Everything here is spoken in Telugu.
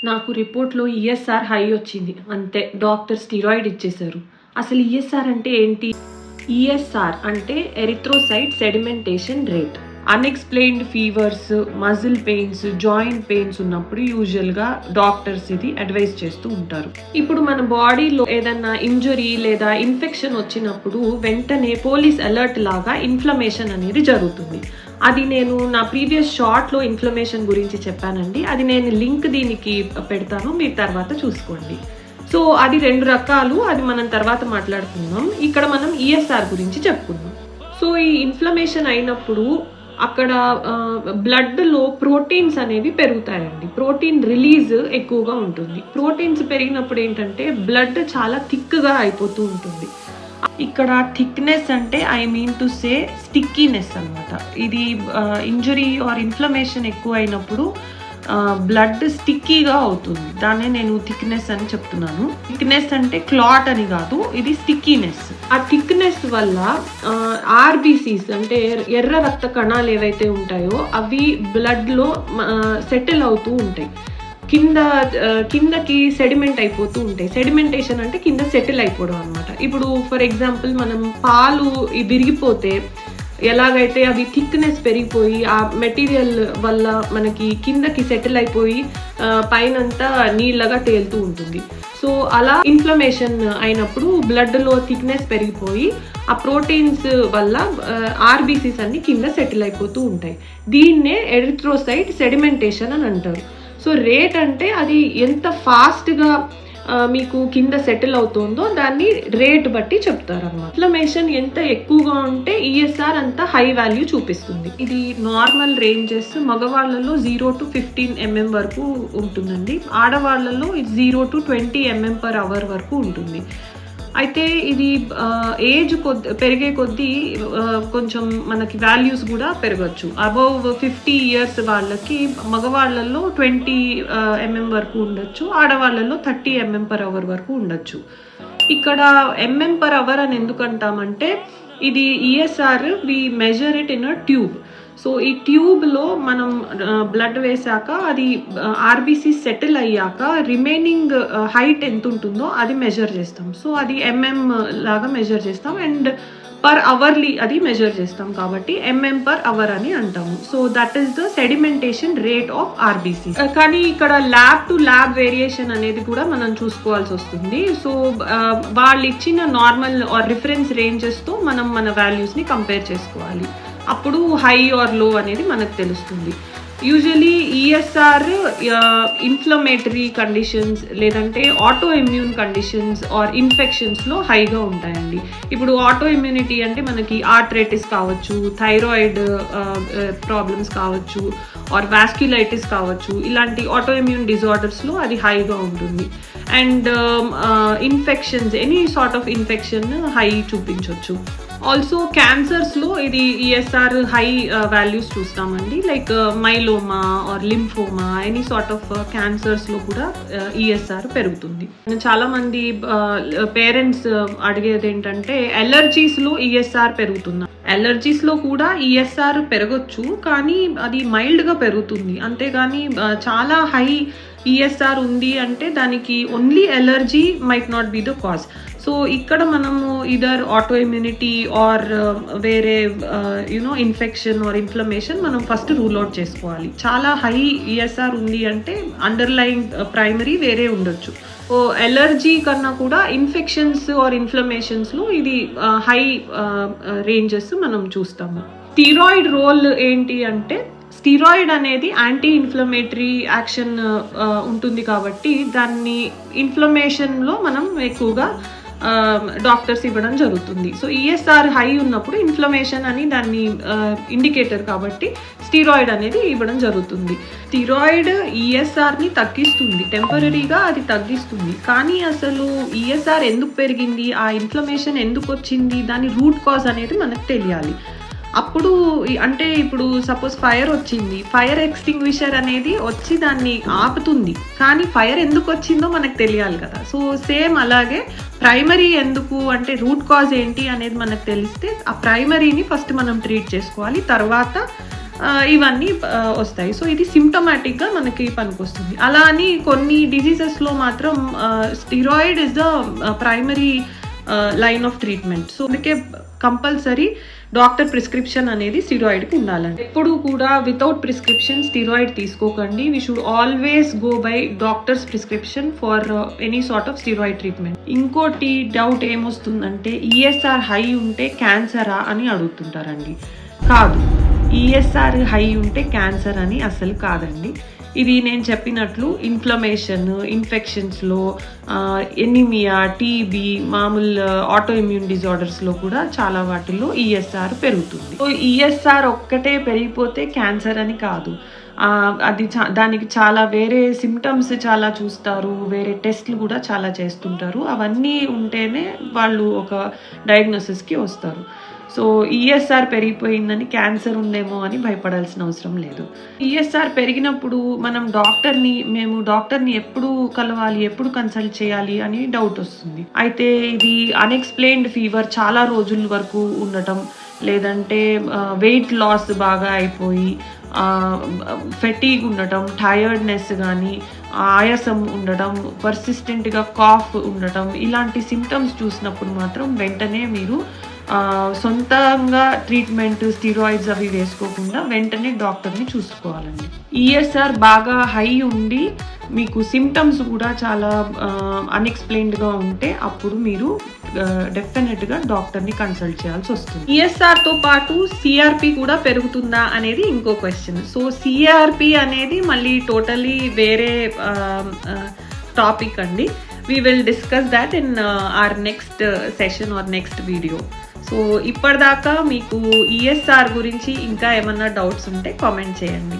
నాకు రిపోర్ట్‌లో ఈఎస్ఆర్ హై వచ్చింది. అంతే డాక్టర్ స్టెరాయిడ్ ఇచ్చేశారు. అసలు ఈఎస్ఆర్ అంటే ఏంటి? ఈఎస్ఆర్ అంటే erythrocyte sedimentation rate. Unexplained fevers, muscle pains, joint pains ఉన్నప్పుడు యూజువల్‌గా డాక్టర్స్ ఇది అడ్వైస్ చేస్తూ ఉంటారు. ఇప్పుడు మన బాడీలో ఏదన్నా ఇంజరీ లేదా ఇన్ఫెక్షన్ వచ్చినప్పుడు వెంటనే పోలీస్ అలర్ట్ లాగా ఇన్ఫ్లమేషన్ అనేది జరుగుతుంది. అది నేను నా ప్రీవియస్ షార్ట్లో ఇన్ఫ్లమేషన్ గురించి చెప్పానండి. అది నేను లింక్ దీనికి పెడతాను, మీరు తర్వాత చూసుకోండి. సో అది 2 రకాలు, అది మనం తర్వాత మాట్లాడుకుందాం. ఇక్కడ మనం ఈఎస్ఆర్ గురించి చెప్పుకుందాం. సో ఈ ఇన్ఫ్లమేషన్ అయినప్పుడు అక్కడ బ్లడ్లో ప్రోటీన్స్ అనేవి పెరుగుతాయండి. ప్రోటీన్ రిలీజ్ ఎక్కువగా ఉంటుంది. ప్రోటీన్స్ పెరిగినప్పుడు ఏంటంటే బ్లడ్ చాలా థిక్గా అయిపోతూ ఉంటుంది. ఇక్కడ థిక్నెస్ అంటే I mean to say stickiness అనమాట. ఇది ఇంజరీ ఆర్ ఇన్ఫ్లమేషన్ ఎక్కువ అయినప్పుడు బ్లడ్ స్టిక్కీగా అవుతుంది. దాన్నే నేను థిక్నెస్ అని చెప్తున్నాను. థిక్నెస్ అంటే క్లాట్ అని కాదు, ఇది స్టిక్కీనెస్. ఆ థిక్నెస్ వల్ల ఆర్బీసీస్ అంటే ఎర్ర రక్త కణాలు ఏవైతే ఉంటాయో అవి బ్లడ్లో సెటిల్ అవుతూ ఉంటాయి. కిందకి సెడిమెంట్ అయిపోతూ ఉంటాయి. సెడిమెంటేషన్ అంటే కింద సెటిల్ అయిపోవడం అనమాట. ఇప్పుడు ఫర్ ఎగ్జాంపుల్ మనం పాలు విరిగిపోతే ఎలాగైతే అవి థిక్నెస్ పెరిగిపోయి ఆ మెటీరియల్ వల్ల మనకి కిందకి సెటిల్ అయిపోయి పైనంతా నీళ్ళగా తేలుతూ ఉంటుంది. సో అలా ఇన్ఫ్లమేషన్ అయినప్పుడు బ్లడ్లో థిక్నెస్ పెరిగిపోయి ఆ ప్రోటీన్స్ వల్ల ఆర్బీసీస్ అన్ని కింద సెటిల్ అయిపోతూ ఉంటాయి. దీన్నే ఎరిథ్రోసైట్ సెడిమెంటేషన్ అని అంటారు. సో రేట్ అంటే అది ఎంత ఫాస్ట్గా మీకు కింద సెటిల్ అవుతుందో దాన్ని రేట్ బట్టి చెప్తారు అన్నమాట. ఇన్ఫ్లమేషన్ ఎంత ఎక్కువగా ఉంటే ఈఎస్ఆర్ అంత హై వాల్యూ చూపిస్తుంది. ఇది నార్మల్ రేంజెస్ మగవాళ్ళలో 0 to 15 mm వరకు ఉంటుందండి. ఆడవాళ్ళలో 0 to 20 mm/h వరకు ఉంటుంది. అయితే ఇది ఏజ్ పెరిగే కొద్దీ కొంచెం మనకి వాల్యూస్ కూడా పెరగచ్చు. అబౌవ్ 50 years వాళ్ళకి మగవాళ్ళల్లో 20 mm వరకు ఉండొచ్చు, ఆడవాళ్ళలో 30 mm/h వరకు ఉండొచ్చు. ఇక్కడ mm/h అని ఎందుకు అంటామంటే ఇది ESR we measure it in a tube. So ఈ ట్యూబ్లో మనం బ్లడ్ వేసాక అది ఆర్బీసీ సెటిల్ అయ్యాక రిమైనింగ్ హైట్ ఎంత ఉంటుందో అది మెజర్ చేస్తాం. సో అది లాగా మెజర్ చేస్తాం అండ్ పర్ అవర్లీ అది మెజర్ చేస్తాం కాబట్టి mm/h అని అంటాము. So that is the sedimentation rate of RBC. కానీ ఇక్కడ ల్యాబ్ టు ల్యాబ్ వేరియేషన్ అనేది కూడా మనం చూసుకోవాల్సి వస్తుంది. సో వాళ్ళు ఇచ్చిన నార్మల్ ఆర్ రిఫరెన్స్ రేంజెస్తో మనం మన వాల్యూస్ని కంపేర్ చేసుకోవాలి. అప్పుడు హై ఆర్ లో అనేది మనకు తెలుస్తుంది. యూజువలీ ఈఎస్ఆర్ ఇన్ఫ్లమేటరీ కండిషన్స్ లేదంటే ఆటో ఇమ్యూన్ కండిషన్స్ ఆర్ ఇన్ఫెక్షన్స్లో హైగా ఉంటాయండి. ఇప్పుడు ఆటో ఇమ్యూనిటీ అంటే మనకి ఆర్థరైటిస్ కావచ్చు, థైరాయిడ్ ప్రాబ్లమ్స్ కావచ్చు ఆర్ వాస్క్యులైటిస్ కావచ్చు. ఇలాంటి ఆటో ఇమ్యూన్ డిజార్డర్స్లో అది హైగా ఉంటుంది. And infections, any sort of infection high చూపించవచ్చు. ఆల్సో క్యాన్సర్స్లో ఇది ఈఎస్ఆర్ హై వాల్యూస్ చూస్తామండి. Like myeloma or lymphoma, any sort of క్యాన్సర్స్లో కూడా ఈఎస్ఆర్ పెరుగుతుంది. చాలామంది పేరెంట్స్ అడిగేది ఏంటంటే అలర్జీస్లో ఈఎస్ఆర్ పెరుగుతుందా? అలర్జీస్లో కూడా ఈఎస్ఆర్ పెరగచ్చు, కానీ అది మైల్డ్గా పెరుగుతుంది. అంతేగాని చాలా హై ఈఎస్ఆర్ ఉంది అంటే దానికి only allergy might not be the cause. So ఇక్కడ మనము ఇదర్ ఆటో ఇమ్యూనిటీ ఆర్ వేరే ఇన్ఫెక్షన్ ఆర్ ఇన్ఫ్లమేషన్ మనం ఫస్ట్ రూల్ అవుట్ చేసుకోవాలి. చాలా హై ఈఎస్ఆర్ ఉంది అంటే అండర్లైన్ ప్రైమరీ వేరే ఉండొచ్చు. సో ఎలర్జీ కన్నా కూడా ఇన్ఫెక్షన్స్ ఆర్ ఇన్ఫ్లమేషన్స్లో ఇది హై రేంజెస్ మనం చూస్తాము. స్టీరాయిడ్ రోల్ ఏంటి అంటే స్టీరాయిడ్ అనేది యాంటీ ఇన్ఫ్లమేటరీ యాక్షన్ ఉంటుంది కాబట్టి దాన్ని ఇన్ఫ్లమేషన్లో మనం ఎక్కువగా డాక్టర్స్ ఇవ్వడం జరుగుతుంది. సో ఈఎస్ఆర్ హై ఉన్నప్పుడు ఇన్ఫ్లమేషన్ అని దాన్ని ఇండికేటర్ కాబట్టి స్టీరాయిడ్ అనేది ఇవ్వడం జరుగుతుంది. స్టీరాయిడ్ ఈఎస్ఆర్ని తగ్గిస్తుంది, టెంపరీగా అది తగ్గిస్తుంది. కానీ అసలు ఈఎస్ఆర్ ఎందుకు పెరిగింది, ఆ ఇన్ఫ్లమేషన్ ఎందుకు వచ్చింది, దాని రూట్ కాజ్ అనేది మనకు తెలియాలి. అప్పుడు అంటే ఇప్పుడు సపోజ్ ఫైర్ వచ్చింది, ఫైర్ ఎక్స్టింగ్విషర్ అనేది వచ్చి దాన్ని ఆపుతుంది, కానీ ఫైర్ ఎందుకు వచ్చిందో మనకు తెలియాలి కదా. సో సేమ్ అలాగే ప్రైమరీ ఎందుకు అంటే రూట్ కాజ్ ఏంటి అనేది మనకు తెలిస్తే ఆ ప్రైమరీని ఫస్ట్ మనం ట్రీట్ చేసుకోవాలి. తర్వాత ఇవన్నీ వస్తాయి. సో ఇది సిమ్టమాటిక్గా మనకి పనికొస్తుంది. అలా అని కొన్ని డిజీజెస్లో మాత్రం steroid is the primary line of treatment. So అందుకే కంపల్సరీ డాక్టర్ ప్రిస్క్రిప్షన్ అనేది స్టిరాయిడ్కి ఉండాలండి. ఎప్పుడు కూడా వితౌట్ ప్రిస్క్రిప్షన్ స్టిరాయిడ్ తీసుకోకండి. We should always go by doctors prescription for any sort of steroid treatment. ఇంకోటి డౌట్ ఏమొస్తుందంటే ఈఎస్ఆర్ హై ఉంటే క్యాన్సరా అని అడుగుతుంటారండి. కాదు, ఈఎస్ఆర్ హై ఉంటే క్యాన్సర్ అని అసలు కాదండి. ఇది నేను చెప్పినట్లు ఇన్ఫ్లమేషన్, ఇన్ఫెక్షన్స్లో, ఎనిమియా, టీబీ, మామూలు ఆటో ఇమ్యూన్ డిజార్డర్స్లో కూడా చాలా వాటిల్లో ఈఎస్ఆర్ పెరుగుతుంది. సో ఈఎస్ఆర్ ఒక్కటే పెరిగిపోతే క్యాన్సర్ అని కాదు. అది దానికి చాలా వేరే సిమ్టమ్స్ చాలా చూస్తారు, వేరే టెస్ట్లు కూడా చాలా చేస్తుంటారు. అవన్నీ ఉంటేనే వాళ్ళు ఒక డయాగ్నోసిస్కి వస్తారు. సో ఈఎస్ఆర్ పెరిగిపోయిందని క్యాన్సర్ ఉందేమో అని భయపడాల్సిన అవసరం లేదు. ఈఎస్ఆర్ పెరిగినప్పుడు మేము డాక్టర్ని ఎప్పుడు కలవాలి, ఎప్పుడు కన్సల్ట్ చేయాలి అని డౌట్ వస్తుంది. అయితే ఇది అన్ఎక్స్ప్లెయిన్డ్ ఫీవర్ చాలా రోజుల వరకు ఉండటం, లేదంటే వెయిట్ లాస్ బాగా అయిపోయి ఫెటీగ్ ఉండటం, టైర్డ్నెస్ కానీ, ఆయాసం ఉండటం, పర్సిస్టెంట్గా కాఫ్ ఉండటం, ఇలాంటి సిమ్టమ్స్ చూసినప్పుడు మాత్రం వెంటనే మీరు సొంతంగా ట్రీట్మెంట్ స్టీరాయిడ్స్ అవి వేసుకోకుండా వెంటనే డాక్టర్ని చూసుకోవాలండి. ఈఎస్ఆర్ బాగా హై ఉండి మీకు సిమ్టమ్స్ కూడా చాలా అన్ఎక్స్ప్లెయిన్డ్గా ఉంటే అప్పుడు మీరు డెఫినెట్గా డాక్టర్ని కన్సల్ట్ చేయాల్సి వస్తుంది. ఈఎస్ఆర్తో పాటు సిఆర్పి కూడా పెరుగుతుందా అనేది ఇంకో క్వశ్చన్. సో సిఆర్పి అనేది మళ్ళీ టోటలీ వేరే టాపిక్ అండి. We will discuss that in our next session or next video. So ఇప్పటిదాకా మీకు ఈఎస్ఆర్ గురించి ఇంకా ఏమన్నా డౌట్స్ ఉంటే కామెంట్ చేయండి.